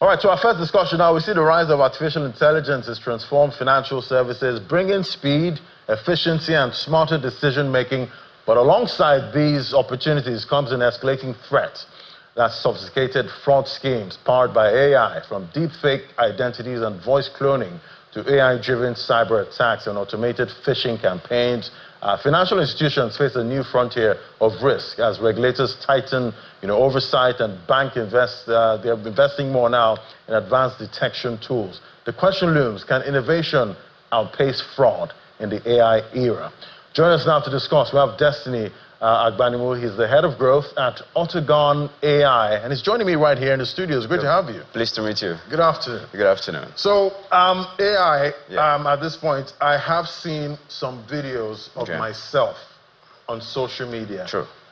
All right, so our first discussion now, we see the rise of artificial intelligence has transformed financial services, bringing speed, efficiency, and smarter decision-making. But alongside these opportunities comes an escalating threat. That's sophisticated fraud schemes powered by AI, from deepfake identities and voice cloning to AI-driven cyber attacks and automated phishing campaigns. Financial institutions face a new frontier of risk as regulators tighten, oversight, and they're investing more now in advanced detection tools. The question looms: can innovation outpace fraud in the AI era? Join us now to discuss. We have Destiny Agbanimu. He's the head of growth at Octagon AI, and he's joining me right here in the studio. It's great to have you. Pleased to meet you. Good afternoon. Good afternoon. So, AI, at this point, I have seen some videos of myself on social media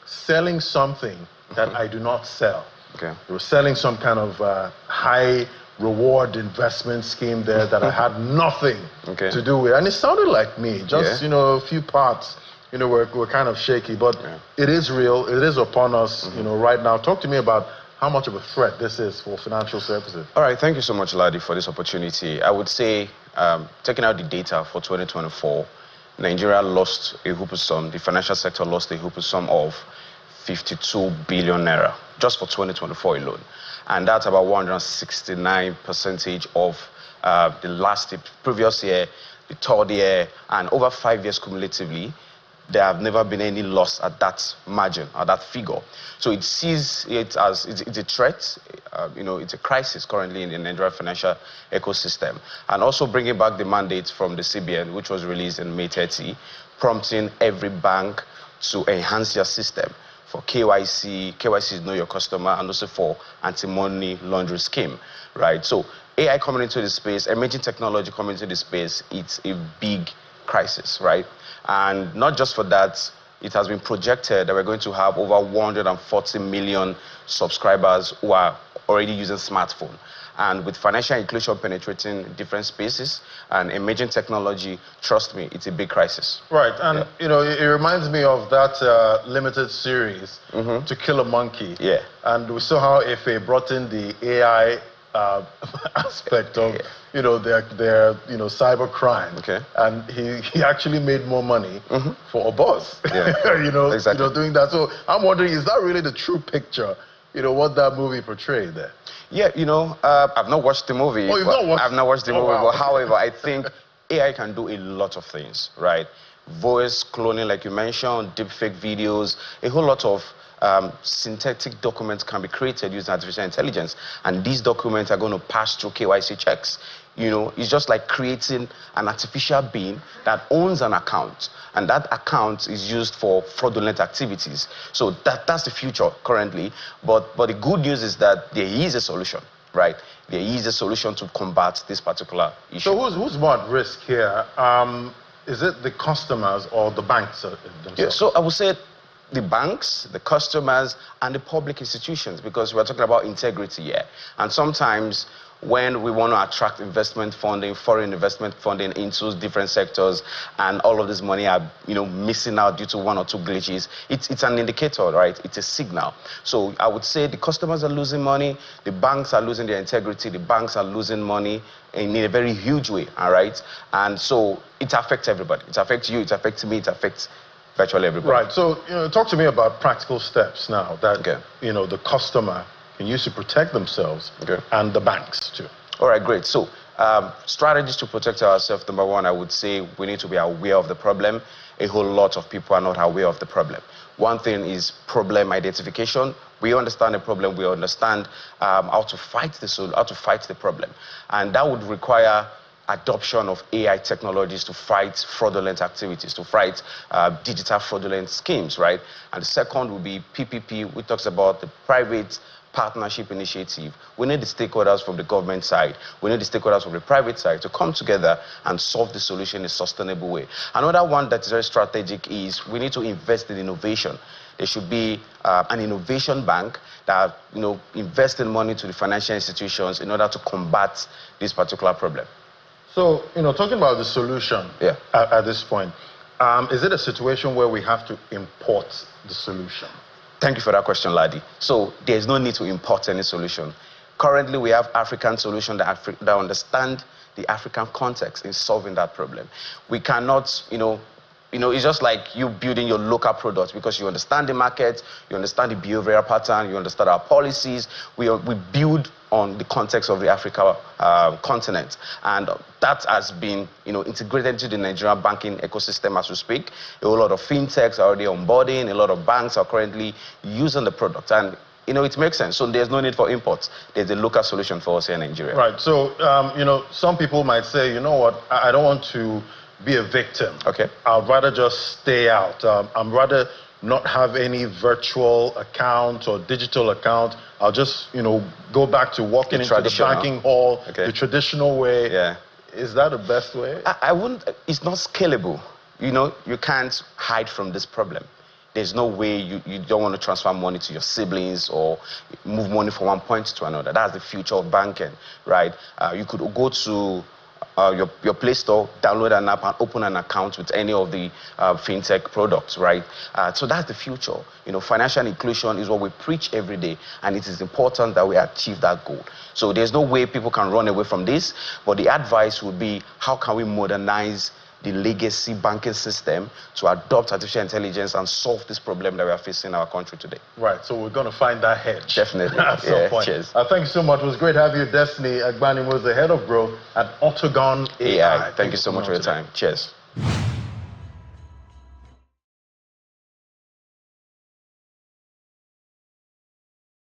selling something that I do not sell. They were selling some kind of high reward investment scheme there that I had nothing to do with. And it sounded like me, just, a few parts. We're kind of shaky, but it is real. It is upon us, right now. Talk to me about how much of a threat this is for financial services. All right, thank you so much, Ladi, for this opportunity. I would say, taking out the data for 2024, Nigeria lost a whooping sum, the financial sector lost a whooping sum of 52 billion naira, just for 2024 alone. And that's about 169% of the previous year, the third year, and over 5 years cumulatively. There have never been any loss at that margin, at that figure. So it sees it as it's a threat, it's a crisis currently in the Nigerian financial ecosystem. And also bringing back the mandate from the CBN, which was released in May 30, prompting every bank to enhance their system for KYC. KYC is Know Your Customer, and also for anti-money laundering scheme, right? So AI coming into the space, emerging technology coming into the space, it's a big crisis, right? And not just for that, it has been projected that we're going to have over 140 million subscribers who are already using smartphone. And with financial inclusion penetrating different spaces and emerging technology, trust me, it's a big crisis. Right, and it reminds me of that limited series, To Kill a Monkey. And we saw how Efe brought in the AI aspect of their cyber crime, and he actually made more money for a boss, doing that. So I'm wondering, is that really the true picture, what that movie portrayed there? I've not watched the movie. Oh, you've not watched? I've not watched the movie, but however, I think AI can do a lot of things, right? Voice cloning, like you mentioned, deepfake videos, a whole lot of synthetic documents can be created using artificial intelligence, and these documents are going to pass through KYC checks. It's just like creating an artificial being that owns an account, and that account is used for fraudulent activities. So that's the future currently, but the good news is that there is a solution, right? There is a solution to combat this particular issue. So who's more at risk here? Is it the customers or the banks themselves? Yeah, so I would say the banks, the customers, and the public institutions, because we're talking about integrity here. And sometimes when we want to attract investment funding, foreign investment funding into different sectors, and all of this money are, missing out due to one or two glitches, it's an indicator, right? It's a signal. So I would say the customers are losing money, the banks are losing their integrity, the banks are losing money in a very huge way, all right? And so it affects everybody. It affects you, it affects me, it affects virtually everybody. Right, so talk to me about practical steps now that the customer can use to protect themselves and the banks too. All right, great. So strategies to protect ourselves. Number one, I would say we need to be aware of the problem. A whole lot of people are not aware of the problem. One thing is problem identification. We understand the problem. We understand how to fight the problem, and that would require adoption of AI technologies to fight fraudulent activities, to fight digital fraudulent schemes, right? And the second would be PPP, which talks about the private partnership initiative. We need the stakeholders from the government side, we need the stakeholders from the private side to come together and solve the solution in a sustainable way. Another one that's very strategic is we need to invest in innovation. There should be an innovation bank that invests in money to the financial institutions in order to combat this particular problem. So, talking about the solution at this point, is it a situation where we have to import the solution? Thank you for that question, Ladi. So there's no need to import any solution. Currently, we have African solutions that understand the African context in solving that problem. We cannot, it's just like you building your local products because you understand the market, you understand the behavioral pattern, you understand our policies. We build on the context of the Africa continent. And that has been integrated into the Nigerian banking ecosystem as we speak. A whole lot of fintechs are already onboarding, a lot of banks are currently using the product. And it makes sense. So there's no need for imports. There's a local solution for us here in Nigeria. Right. So, some people might say, you know what, I don't want to be a victim. Okay. I'd rather just stay out. I'm rather not have any virtual account or digital account. I'll just, go back to walking into the banking hall the traditional way. Yeah. Is that the best way? I wouldn't. It's not scalable. You can't hide from this problem. There's no way you don't want to transfer money to your siblings or move money from one point to another. That's the future of banking, right? You could go to your Play Store, download an app and open an account with any of the fintech products, right? So that's the future. Financial inclusion is what we preach every day, and it is important that we achieve that goal. So there's no way people can run away from this, but the advice would be, how can we modernize the legacy banking system to adopt artificial intelligence and solve this problem that we are facing in our country today? Right, so we're going to find that hedge. Definitely. At some point. Cheers. Thank you so much. It was great having you, Destiny Agbani, was the head of growth at Autogon AI. Thank you so much for your time. Cheers.